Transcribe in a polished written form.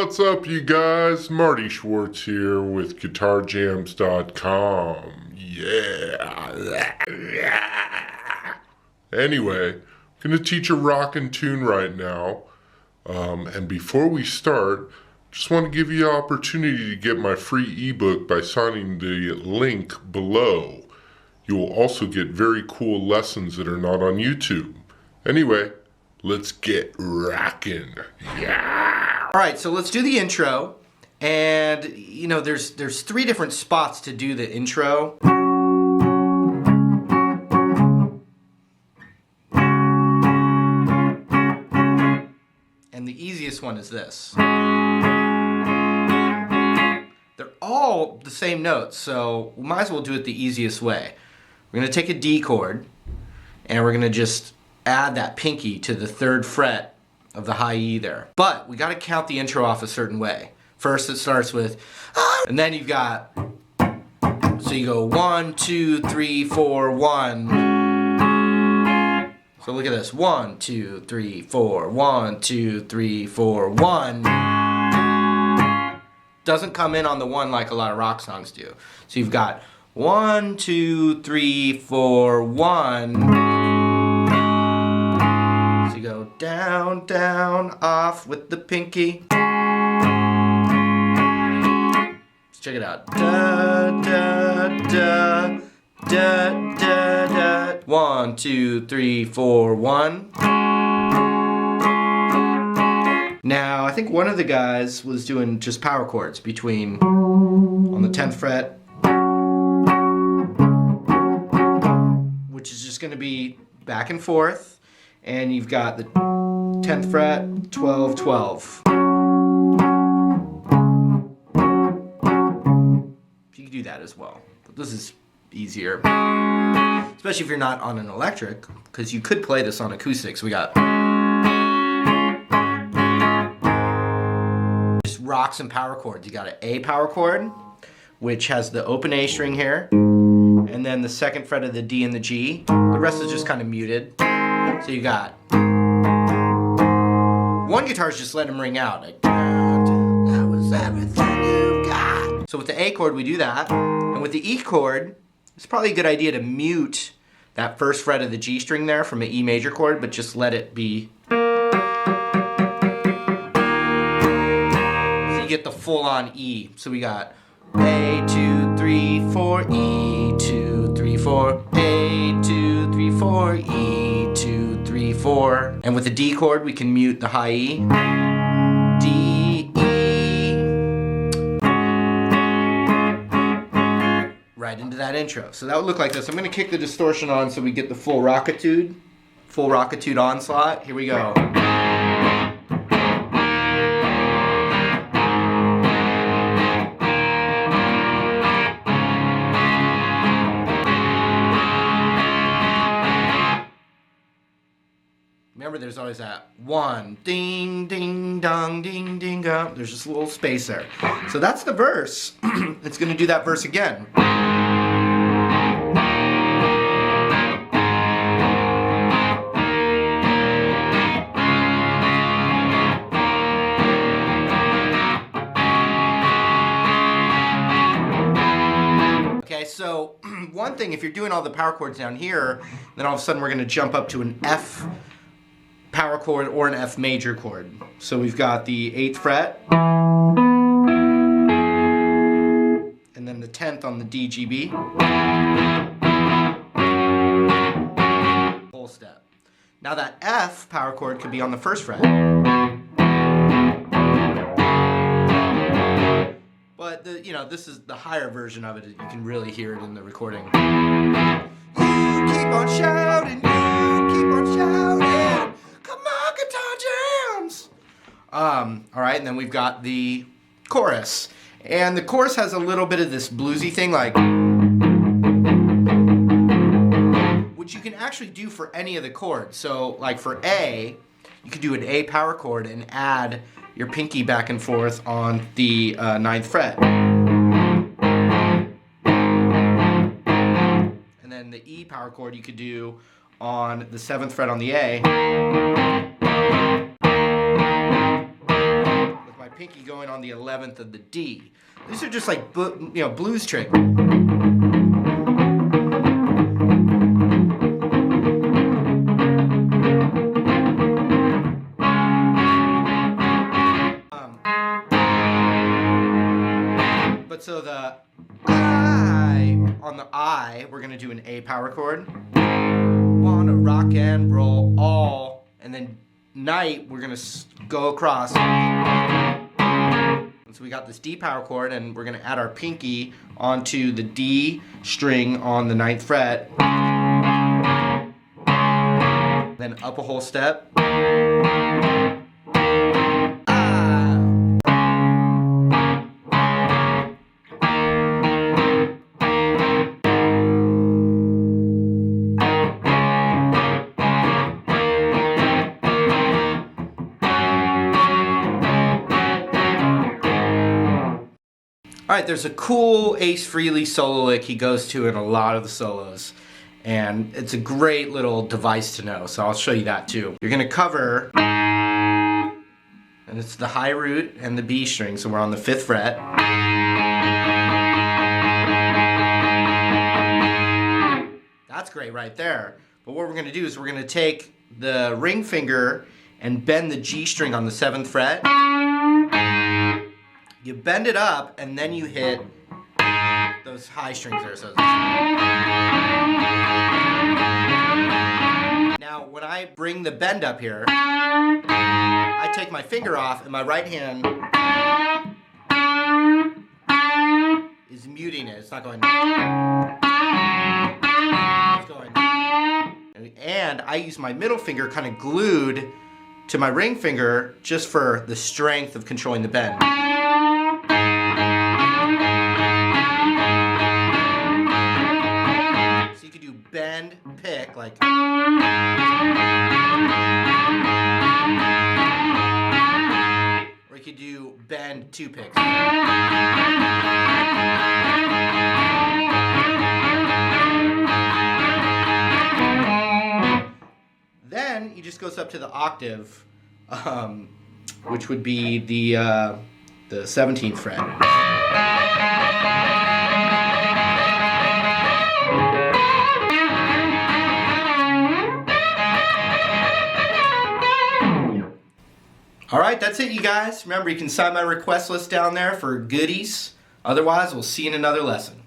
What's up, you guys? Marty Schwartz here with GuitarJams.com. Yeah. Anyway, I'm going to teach a rockin' tune right now. And before we start, just want to give you an opportunity to get my free ebook by signing the link below. You will also get very cool lessons that are not on YouTube. Anyway, let's get rockin'. Yeah. All right, so let's do the intro. And you know, there's three different spots to do the intro. And the easiest one is this. They're all the same notes, so we might as well do it the easiest way. We're going to take a D chord, and we're going to just add that pinky to the 3rd fret of the high E there. But we got to count the intro off a certain way. First it starts with, and then you've got, so you go 1, 2, 3, 4, 1. So look at this, 1, 2, 3, 4, 1, 2, 3, 4, 1. Doesn't come in on the 1 like a lot of rock songs do. So you've got 1, 2, 3, 4, 1. So you go down, down, off with the pinky. Let's check it out. Da, da, da, da, da, da. 1, 2, 3, 4, 1. Now, I think one of the guys was doing just power chords between on the 10th fret, which is just going to be back and forth, and you've got the 10th fret, 12, 12. You can do that as well, but this is easier, especially if you're not on an electric, because you could play this on acoustics. We got rocks and power chords. You got an A power chord, which has the open A string here, and then the 2nd fret of the D and the G. The rest is just kind of muted. So you got one guitar is just letting them ring out. Like, that was everything you got. So with the A chord, we do that, and with the E chord, it's probably a good idea to mute that 1st fret of the G string there from an E major chord, but just let it be. Get the full-on E. So we got A, 2, 3, 4, E, 2, 3, 4, A, 2, 3, 4, E, 2, 3, 4. And with the D chord, we can mute the high E. D, E. Right into that intro. So that would look like this. I'm going to kick the distortion on so we get the full rockitude onslaught. Here we go. Remember, there's always that 1, ding, ding, dong, ding, ding, dong. There's just a little space there. So that's the verse. It's going to do that verse again. Okay, so one thing, if you're doing all the power chords down here, then all of a sudden we're going to jump up to an F power chord or an F major chord. So we've got the 8th fret, and then the 10th on the D, G, B. Whole step. Now that F power chord could be on the 1st fret. But this is the higher version of it. You can really hear it in the recording. You keep on shouting, you keep on shouting. Come on, Guitar Jams! Alright, and then we've got the chorus. And the chorus has a little bit of this bluesy thing, like, which you can actually do for any of the chords. So, like for A, you could do an A power chord and add your pinky back and forth on the 9th fret. And then the E power chord you could do on the 7th fret on the A. With my pinky going on the 11th of the D. These are just like blues tricks. But so the on the I, we're gonna do an A power chord. Wanna rock and roll all, and then night, we're gonna go across. So we got this D power chord, and we're gonna add our pinky onto the D string on the 9th fret. Then up a whole step. Alright, there's a cool Ace Frehley solo lick he goes to in a lot of the solos. And it's a great little device to know, so I'll show you that too. You're going to cover, and it's the high root and the B string, so we're on the 5th fret. That's great right there. But what we're going to do is we're going to take the ring finger and bend the G string on the 7th fret. You bend it up, and then you hit those high strings there. So now, when I bring the bend up here, I take my finger off, and my right hand is muting it. It's not going. It's going. And I use my middle finger kind of glued to my ring finger just for the strength of controlling the bend. Bend, pick, like. Or you could do bend, 2 picks. Then he just goes up to the octave, which would be the 17th fret. Alright, that's it, you guys. Remember, you can sign my request list down there for goodies. Otherwise, we'll see you in another lesson.